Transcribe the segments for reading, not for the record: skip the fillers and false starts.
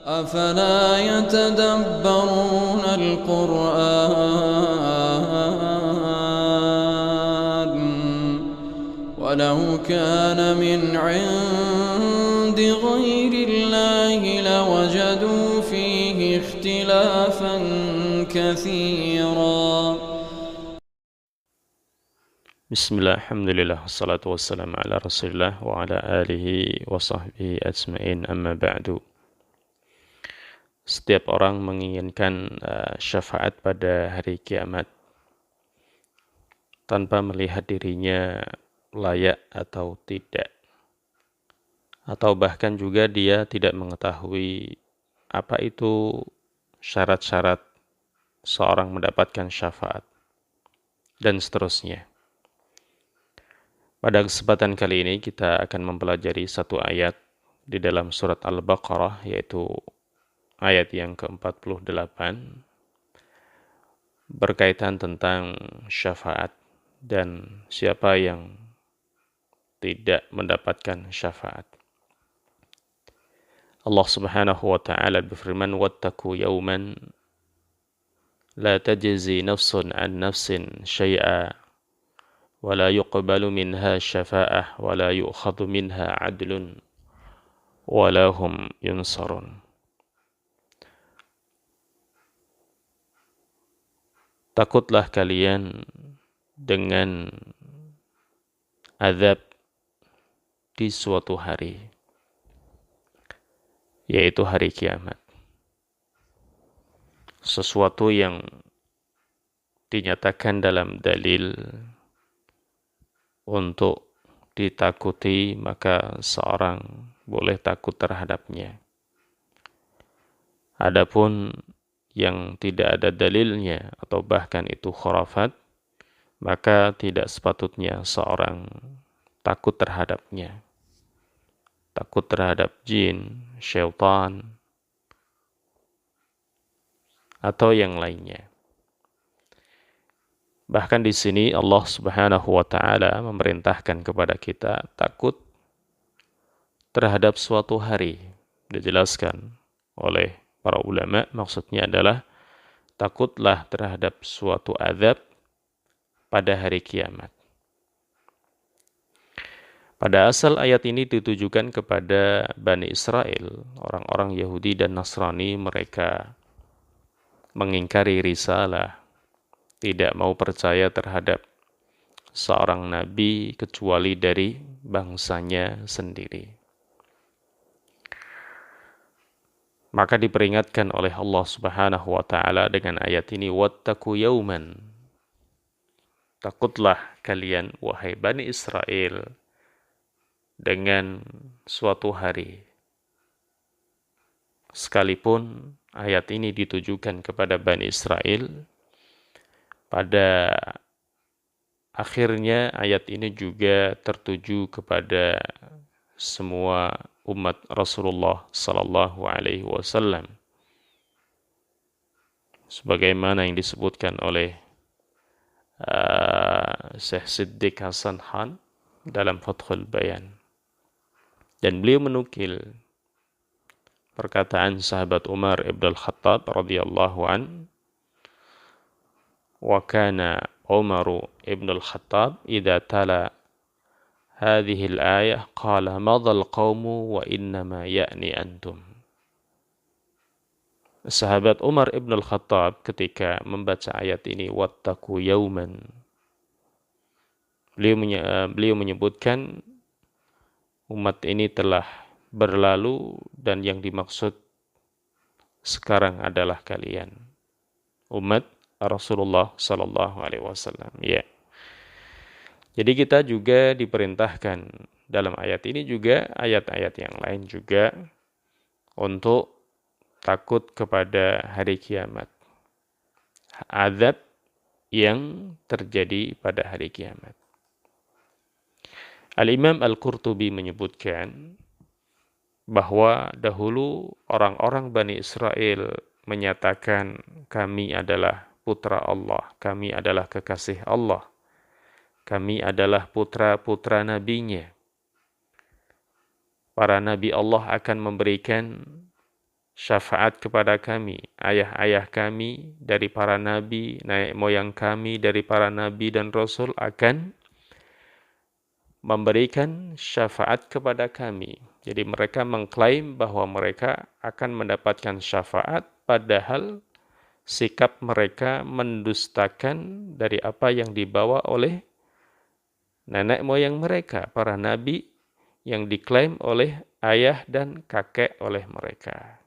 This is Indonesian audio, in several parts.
أفلا يتدبرون القرآن ولو كان من عند غير الله لوجدوا فيه اختلافا كثيرا. Bismillah, alhamdulillah, wassalatu wassalamu ala rasulillah wa ala alihi wa sahbihi ajma'in, amma ba'du. Setiap orang menginginkan syafaat pada hari kiamat tanpa melihat dirinya layak atau tidak. Atau bahkan juga dia tidak mengetahui apa itu syarat-syarat seorang mendapatkan syafaat dan seterusnya. Pada kesempatan kali ini kita akan mempelajari satu ayat di dalam surat Al-Baqarah, yaitu ayat yang ke-48 berkaitan tentang syafaat dan siapa yang tidak mendapatkan syafaat. Allah Subhanahu wa taala berfirman, "Wattaqu yawman la tajzi nafsun an nafsin syai'a ولا يقبل منها شفاعة ولا يؤخذ منها عدل ولا هم ينصرون." Takutlah kalian dengan azab di suatu hari, yaitu hari kiamat. Sesuatu yang dinyatakan dalam dalil untuk ditakuti, maka seorang boleh takut terhadapnya. Adapun yang tidak ada dalilnya atau bahkan itu khurafat, maka tidak sepatutnya seorang takut terhadapnya. Takut terhadap jin, syaitan, atau yang lainnya. Bahkan di sini Allah Subhanahu wa taala memerintahkan kepada kita takut terhadap suatu hari. Dijelaskan oleh para ulama, maksudnya adalah takutlah terhadap suatu azab pada hari kiamat. Pada asal ayat ini ditujukan kepada Bani Israel, orang-orang Yahudi dan Nasrani. Mereka mengingkari risalah, tidak mau percaya terhadap seorang nabi kecuali dari bangsanya sendiri. Maka diperingatkan oleh Allah Subhanahu wa taala dengan ayat ini, "Wattaqu yauman." Takutlah kalian wahai Bani Israel dengan suatu hari. Sekalipun ayat ini ditujukan kepada Bani Israel, pada akhirnya ayat ini juga tertuju kepada semua umat Rasulullah sallallahu alaihi wasallam. Sebagaimana yang disebutkan oleh Syekh Siddiq Hasan Khan dalam Fathul Bayan. Dan beliau menukil perkataan sahabat Umar ibn al-Khattab radhiyallahu an, wa kana Umar ibn al-Khattab idza tala hadhihi al-ayah qala madha al-qawmu wa innama ya'ni antum. Sahabat Umar ibn al-Khattab ketika membaca ayat ini, wattaqu yauman, beliau menyebutkan umat ini telah berlalu dan yang dimaksud sekarang adalah kalian, umat Rasulullah sallallahu alaihi wasallam. Ya. Jadi kita juga diperintahkan dalam ayat ini, juga ayat-ayat yang lain juga, untuk takut kepada hari kiamat, azab yang terjadi pada hari kiamat. Al-Imam Al-Qurtubi menyebutkan bahwa dahulu orang-orang Bani Israel menyatakan, kami adalah putra Allah, kami adalah kekasih Allah, kami adalah putra-putra nabinya. Para nabi Allah akan memberikan syafaat kepada kami, ayah-ayah kami dari para nabi, nenek moyang kami dari para nabi dan rasul akan memberikan syafaat kepada kami. Jadi mereka mengklaim bahwa mereka akan mendapatkan syafaat, padahal sikap mereka mendustakan dari apa yang dibawa oleh nenek moyang mereka, para nabi yang diklaim oleh ayah dan kakek oleh mereka.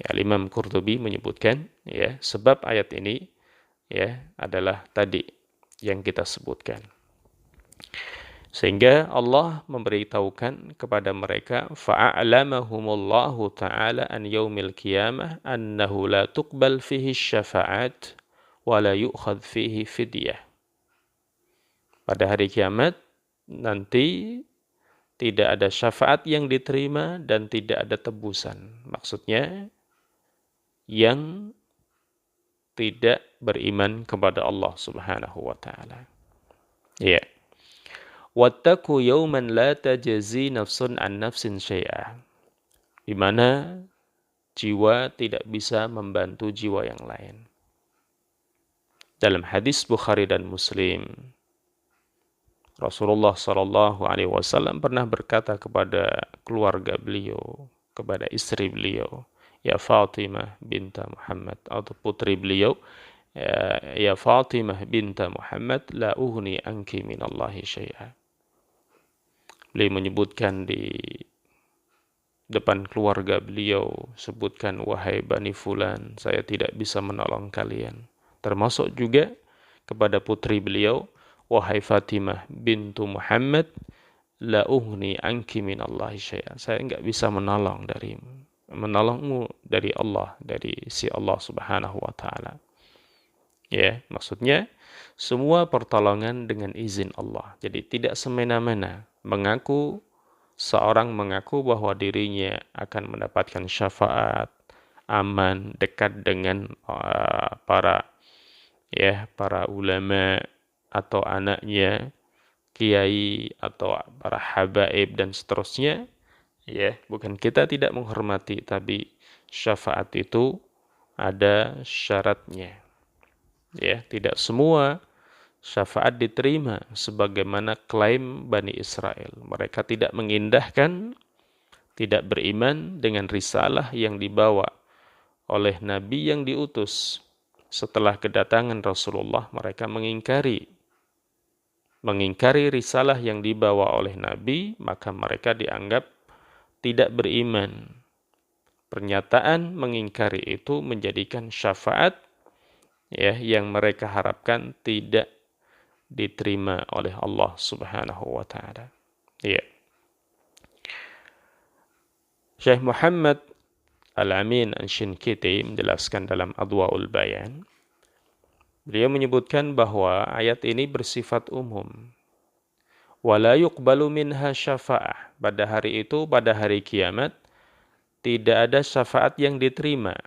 Ya, Imam Qurtubi menyebutkan ya, sebab ayat ini ya adalah tadi yang kita sebutkan. Sehingga Allah memberitahukan kepada mereka fa'a'lamahumullahu ta'ala an yaumil qiyamah annahu la tuqbal fihi syafa'at wa la yu'khadh fihi fidyah. Pada hari kiamat nanti tidak ada syafaat yang diterima dan tidak ada tebusan. Maksudnya yang tidak beriman kepada Allah Subhanahu wa taala. Ya. Wattaqu yawman la tajzi nafsun an nafsin syai'a. Di mana jiwa tidak bisa membantu jiwa yang lain. Dalam hadis Bukhari dan Muslim, Rasulullah sallallahu alaihi wasallam pernah berkata kepada keluarga beliau, kepada istri beliau, ya Fatimah binta Muhammad, atau putri beliau, ya Fatimah binta Muhammad, la ughni anki minallahi syai'a. Beliau menyebutkan di depan keluarga beliau, sebutkan wahai Bani Fulan, saya tidak bisa menolong kalian. Termasuk juga kepada putri beliau, wahai Fatimah bintu Muhammad, la ughni anki minallahi syai'a. Saya enggak bisa menolongmu dari Allah, dari si Allah Subhanahu wa taala. Ya, maksudnya semua pertolongan dengan izin Allah. Jadi tidak semena-mena seorang mengaku bahwa dirinya akan mendapatkan syafaat, aman, dekat dengan para ulama atau anaknya, kiai atau para habaib dan seterusnya. Ya, bukan kita tidak menghormati, tapi syafaat itu ada syaratnya. Ya, tidak semua syafaat diterima sebagaimana klaim Bani Israel. Mereka tidak mengindahkan, tidak beriman dengan risalah yang dibawa oleh nabi yang diutus. Setelah kedatangan Rasulullah, mereka mengingkari risalah yang dibawa oleh nabi, maka mereka dianggap tidak beriman. Pernyataan mengingkari itu menjadikan syafaat ya yang mereka harapkan tidak diterima oleh Allah Subhanahu wa taala. Ya. Syekh Muhammad Al-Amin Asy-Syinkiti menjelaskan dalam Adwaul Bayan. Beliau menyebutkan bahwa ayat ini bersifat umum. Wala yuqbalu minha syafa'ah. Pada hari itu, pada hari kiamat, tidak ada syafaat yang diterima.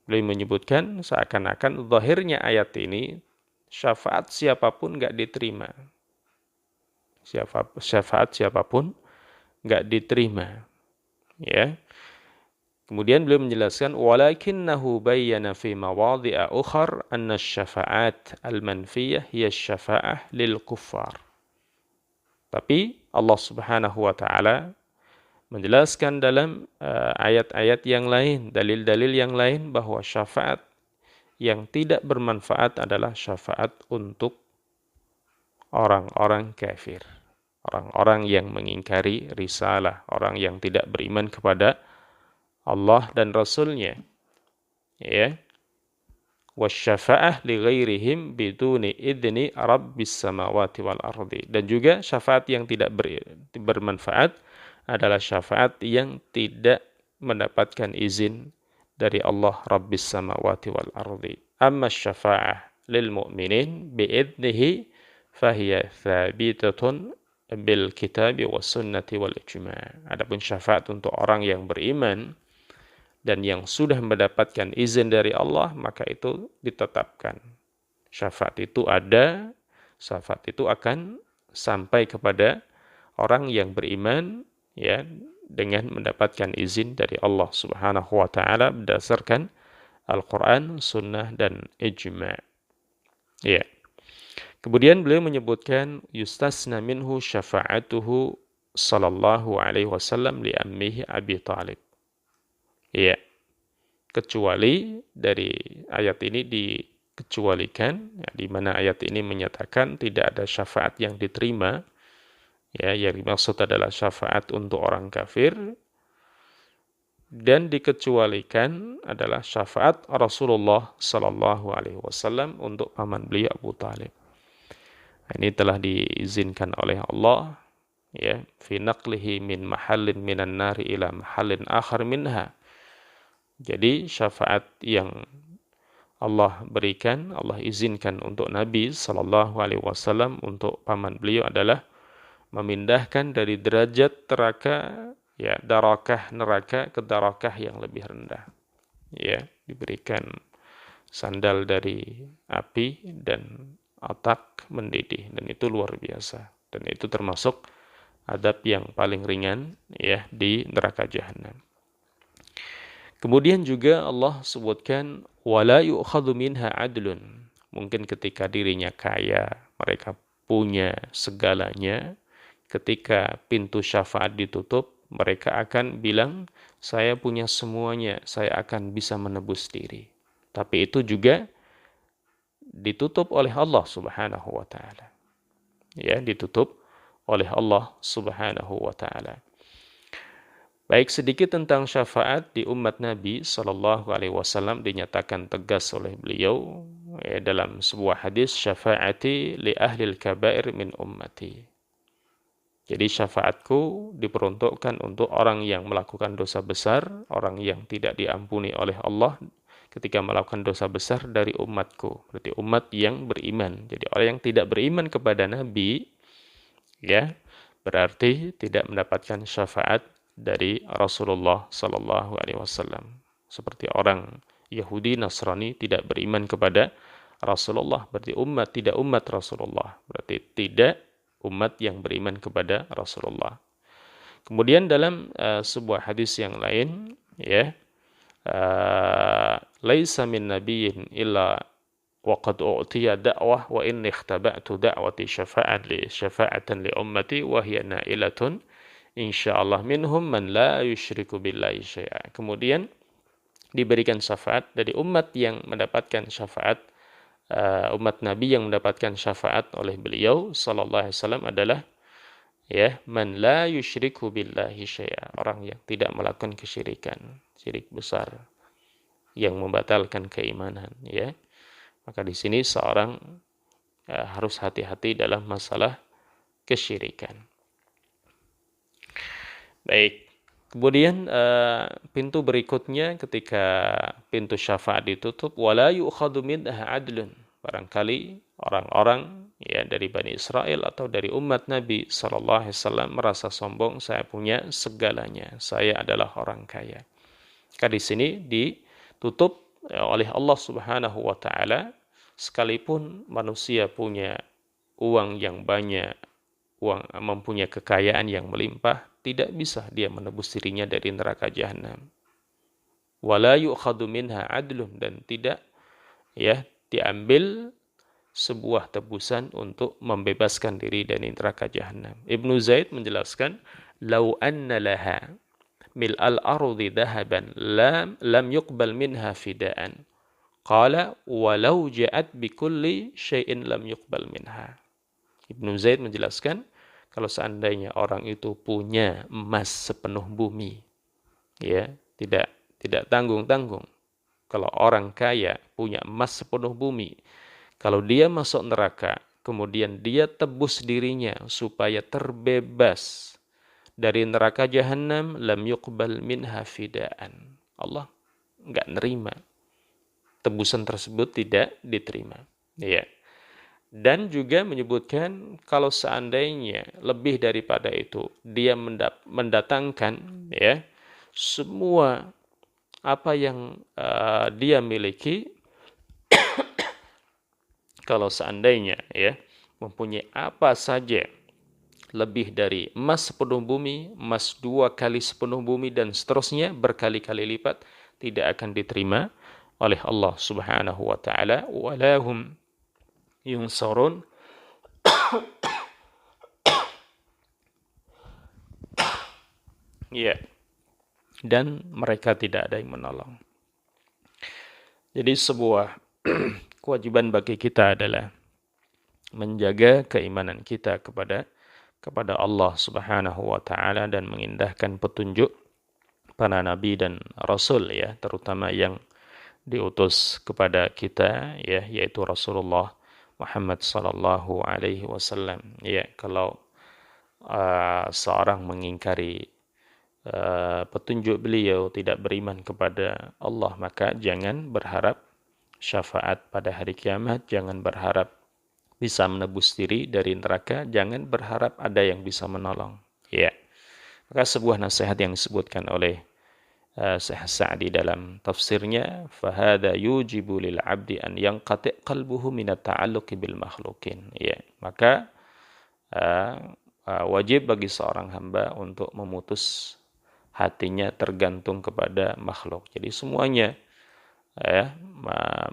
Beliau menyebutkan seakan-akan zahirnya ayat ini, syafaat siapapun enggak diterima. Syafaat siapapun enggak diterima. Ya. Kemudian beliau menjelaskan walakinnahu bayyana fi mawadhi'a ukhar anna asy-syafa'at al-manfiyah hiya asy-syafa'ah lil kuffar. Tapi Allah Subhanahu wa taala menjelaskan dalam ayat-ayat yang lain, dalil-dalil yang lain bahwa syafaat yang tidak bermanfaat adalah syafaat untuk orang-orang kafir, orang-orang yang mengingkari risalah, orang yang tidak beriman kepada Allah dan Rasul-Nya. Ya. Wasyafa'ah li ghairihim biduni idni rabbis samawati wal ardi. Dan juga syafaat yang tidak bermanfaat adalah syafaat yang tidak mendapatkan izin dari Allah Rabbis samawati wal ardi. Amma syafa'ah lil mu'minin bi'idnihi fahiya thabitatun bil kitabi was sunnati wal ijma'. Adapun syafaat untuk orang yang beriman dan yang sudah mendapatkan izin dari Allah, maka itu ditetapkan. Syafaat itu ada, syafaat itu akan sampai kepada orang yang beriman, ya, dengan mendapatkan izin dari Allah Subhanahu wa taala berdasarkan Al-Qur'an, sunnah dan ijma'. Ya. Kemudian beliau menyebutkan yustasna minhu syafa'atuhu sallallahu alaihi wasallam li ammihi Abi Thalib. Ya. Kecuali dari ayat ini dikecualikan, ya, di mana ayat ini menyatakan tidak ada syafaat yang diterima, ya, yang dimaksud adalah syafaat untuk orang kafir, dan dikecualikan adalah syafaat Rasulullah Sallallahu Alaihi Wasallam untuk paman beliau Abu Talib. Ini telah diizinkan oleh Allah, ya, fi naqlihi min mahallin minan nari ila mahallin akhar minha. Jadi syafaat yang Allah berikan, Allah izinkan untuk Nabi Sallallahu Alaihi Wasallam untuk paman beliau adalah memindahkan dari derajat neraka, ya, darakah neraka ke darakah yang lebih rendah. Ya, diberikan sandal dari api dan otak mendidih, dan itu luar biasa. Dan itu termasuk adab yang paling ringan, ya, di neraka jahanam. Kemudian juga Allah sebutkan wala yu'khadhu minha adlun. Mungkin ketika dirinya kaya, mereka punya segalanya, ketika pintu syafaat ditutup, mereka akan bilang, saya punya semuanya, saya akan bisa menebus diri. Tapi itu juga ditutup oleh Allah Subhanahu wa taala. Ya, ditutup oleh Allah Subhanahu wa taala. Baik, sedikit tentang syafaat di umat Nabi Sallallahu Alaihi Wasallam dinyatakan tegas oleh beliau, ya, dalam sebuah hadis, syafaati li ahlil kabair min ummati. Jadi syafaatku diperuntukkan untuk orang yang melakukan dosa besar, orang yang tidak diampuni oleh Allah ketika melakukan dosa besar dari umatku. Berarti umat yang beriman. Jadi orang yang tidak beriman kepada Nabi, ya, berarti tidak mendapatkan syafaat dari Rasulullah Sallallahu Alaihi Wasallam. Seperti orang Yahudi, Nasrani tidak beriman kepada Rasulullah, berarti tidak umat Rasulullah, berarti tidak umat yang beriman kepada Rasulullah. Kemudian dalam sebuah hadis yang lain, ya, laisa min nabiyyin illa waqad u'tiya da'wah wa inni ikhtaba'tu da'wati syafa'atan li ummati wa hiya na'ilatun insyaallah minhum man la yusyriku billahi syai'a. Kemudian diberikan syafaat dari umat yang mendapatkan syafaat, umat Nabi yang mendapatkan syafaat oleh beliau sallallahu alaihi wasallam adalah, ya, man la yusyriku billahi syai'a, orang yang tidak melakukan kesyirikan, syirik besar yang membatalkan keimanan, ya. Maka di sini seorang harus hati-hati dalam masalah kesyirikan. Baik, kemudian pintu berikutnya ketika pintu syafaat ditutup, wala yu'khadhu minha adlun. Barangkali orang-orang, ya, dari Bani Israel atau dari umat Nabi sallallahu alaihi wasallam merasa sombong, saya punya segalanya, saya adalah orang kaya. Maka di sini ditutup oleh Allah Subhanahu wa taala, sekalipun manusia punya uang yang banyak, mempunyai kekayaan yang melimpah, tidak bisa dia menebus dirinya dari neraka jahanam. Wala yu'khadhu minha adlun, dan tidak, ya, diambil sebuah tebusan untuk membebaskan diri dari neraka jahanam. Ibnu Zaid menjelaskan, "Lau anna laha mil'al ardi dhahaban lam yuqbal minha fidaan." Qala walau ja'at bikulli syai'in lam yuqbal minha. Ibnu Zaid menjelaskan, kalau seandainya orang itu punya emas sepenuh bumi, ya, tidak tanggung-tanggung. Kalau orang kaya punya emas sepenuh bumi, kalau dia masuk neraka, kemudian dia tebus dirinya supaya terbebas dari neraka jahanam, lam yuqbal minha fidaan. Allah enggak nerima. Tebusan tersebut tidak diterima. Ya. Dan juga menyebutkan kalau seandainya lebih daripada itu, dia mendatangkan, ya, semua apa yang dia miliki, kalau seandainya, ya, mempunyai apa saja lebih dari emas sepenuh bumi, emas 2 kali sepenuh bumi, dan seterusnya berkali-kali lipat, tidak akan diterima oleh Allah Subhanahu wa taala. Walahum yunsarun. Ya, dan mereka tidak ada yang menolong. Jadi sebuah kewajiban bagi kita adalah menjaga keimanan kita kepada Allah Subhanahu wa taala dan mengindahkan petunjuk para nabi dan rasul, ya, terutama yang diutus kepada kita, ya, yaitu Rasulullah Muhammad sallallahu alaihi wasallam. Ya, kalau seorang mengingkari petunjuk beliau, tidak beriman kepada Allah, maka jangan berharap syafaat pada hari kiamat, jangan berharap bisa menebus diri dari neraka, jangan berharap ada yang bisa menolong. Ya. Maka sebuah nasihat yang disebutkan oleh Syekh Sa'di dalam tafsirnya, fahada yujibu lil 'abdi an yanqati' qalbuhu min at-ta'alluqi bil makhluqin. Ya, maka wajib bagi seorang hamba untuk memutus hatinya tergantung kepada makhluk. Jadi semuanya, ya,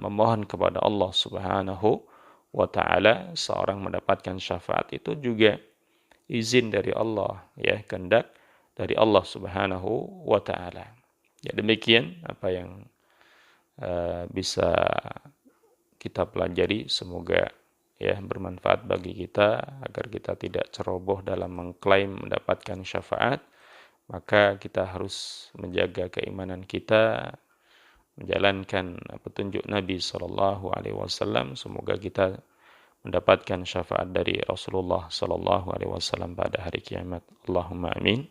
memohon kepada Allah Subhanahu wa taala. Seorang mendapatkan syafaat itu juga izin dari Allah, ya, kehendak dari Allah Subhanahu wa taala. Ya, demikian apa yang bisa kita pelajari. Semoga, ya, bermanfaat bagi kita agar kita tidak ceroboh dalam mengklaim mendapatkan syafaat. Maka kita harus menjaga keimanan kita, menjalankan petunjuk Nabi sallallahu alaihi wasallam. Semoga kita mendapatkan syafaat dari Rasulullah sallallahu alaihi wasallam pada hari kiamat. Allahumma amin.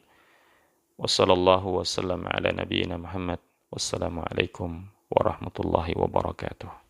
Wassallallahu wasallam ala nabiyyina Muhammad. Wassalamualaikum warahmatullahi wabarakatuh.